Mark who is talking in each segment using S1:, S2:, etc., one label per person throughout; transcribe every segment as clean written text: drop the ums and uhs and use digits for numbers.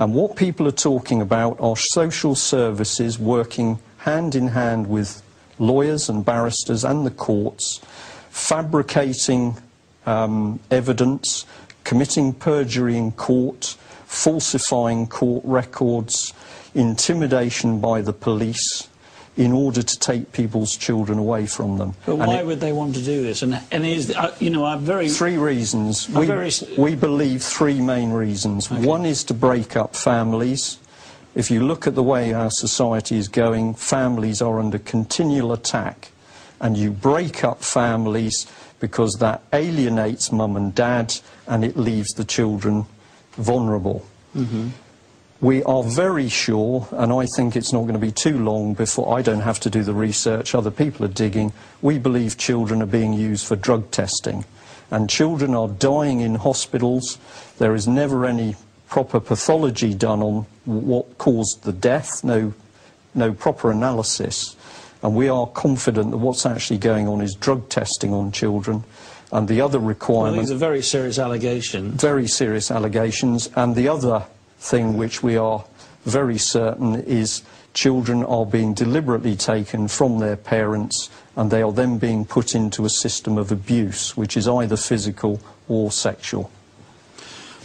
S1: And what people are talking about are social services working hand in hand with lawyers and barristers and the courts, fabricating evidence, committing perjury in court, falsifying court records, intimidation by the police, in order to take people's children away from them.
S2: But why would they want to do this? And is, you know,
S1: three reasons. We believe three main reasons. Okay. One is to break up families. If you look at the way our society is going, families are under continual attack, and you break up families because that alienates mum and dad and it leaves the children vulnerable. Mm-hmm. We are very sure, and I think it's not going to be too long before I don't have to do the research, other people are digging, we believe children are being used for drug testing. And children are dying in hospitals. There is never any proper pathology done on what caused the death, no proper analysis. And we are confident that what's actually going on is drug testing on children. And the other requirement...
S2: Well, these are very serious allegations.
S1: Very serious allegations. And the other thing which we are very certain is children are being deliberately taken from their parents and they are then being put into a system of abuse, which is either physical or sexual.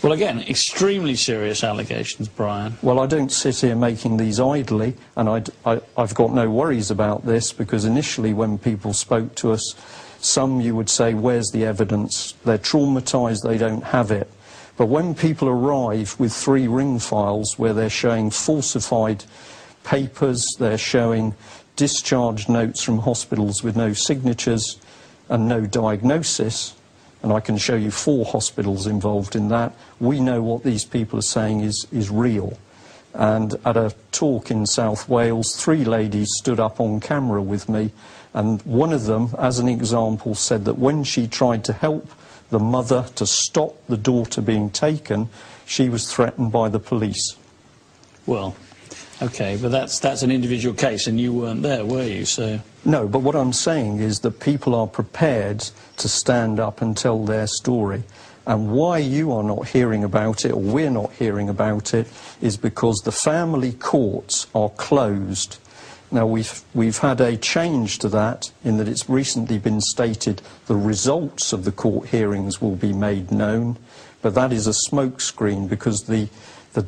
S2: Well, again, extremely serious allegations, Brian.
S1: Well, I don't sit here making these idly, and I've got no worries about this, because initially when people spoke to us, some you would say, where's the evidence? They're traumatised, they don't have it. But when people arrive with 3 ring files where they're showing falsified papers, they're showing discharge notes from hospitals with no signatures and no diagnosis, and I can show you 4 hospitals involved in that, we know what these people are saying is real. And at a talk in South Wales, 3 ladies stood up on camera with me, and one of them, as an example, said that when she tried to help the mother to stop the daughter being taken, she was threatened by the police.
S2: Well, okay, but that's an individual case, and you weren't there, were you? So
S1: no, but what I'm saying is that people are prepared to stand up and tell their story. And why you are not hearing about it, or we're not hearing about it, is because the family courts are closed. Now, we've had a change to that, in that it's recently been stated the results of the court hearings will be made known, but that is a smokescreen, because the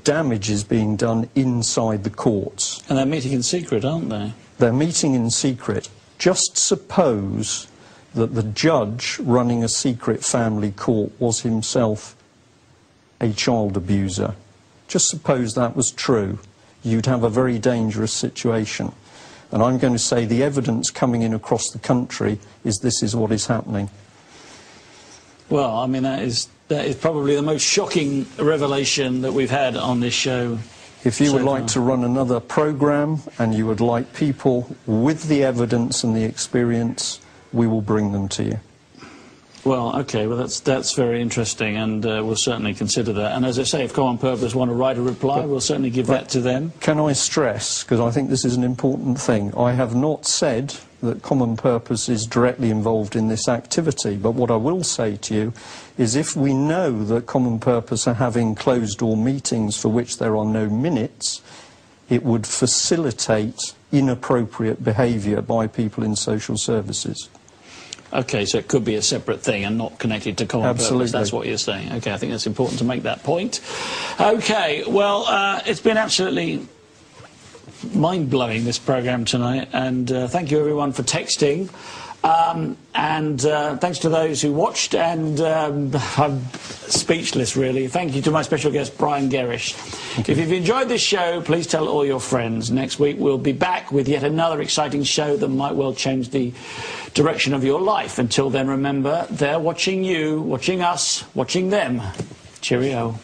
S1: damage is being done inside the courts.
S2: And they're meeting in secret, aren't they?
S1: They're meeting in secret. Just suppose that the judge running a secret family court was himself a child abuser. Just suppose that was true. You'd have a very dangerous situation. And I'm going to say the evidence coming in across the country is this is what is happening.
S2: Well, I mean, that is probably the most shocking revelation that we've had on this show.
S1: If you would like to run another programme and you would like people with the evidence and the experience, we will bring them to you.
S2: Well, okay, well that's very interesting, and we'll certainly consider that. And as I say, if Common Purpose want to write a reply, we'll certainly give that to them.
S1: Can I stress, because I think this is an important thing, I have not said that Common Purpose is directly involved in this activity, but what I will say to you is if we know that Common Purpose are having closed-door meetings for which there are no minutes, it would facilitate inappropriate behaviour by people in social services.
S2: Okay, so it could be a separate thing and not connected to Common Purpose. That's what you're saying. Okay, I think that's important to make that point. Okay, well, it's been absolutely mind-blowing, this programme tonight, and thank you everyone for texting. And thanks to those who watched, and I'm speechless really. Thank you to my special guest Brian Gerrish. If you've enjoyed this show, please tell all your friends. Next week we'll be back with yet another exciting show that might well change the direction of your life. Until then, remember, they're watching you, watching us, watching them. Cheerio.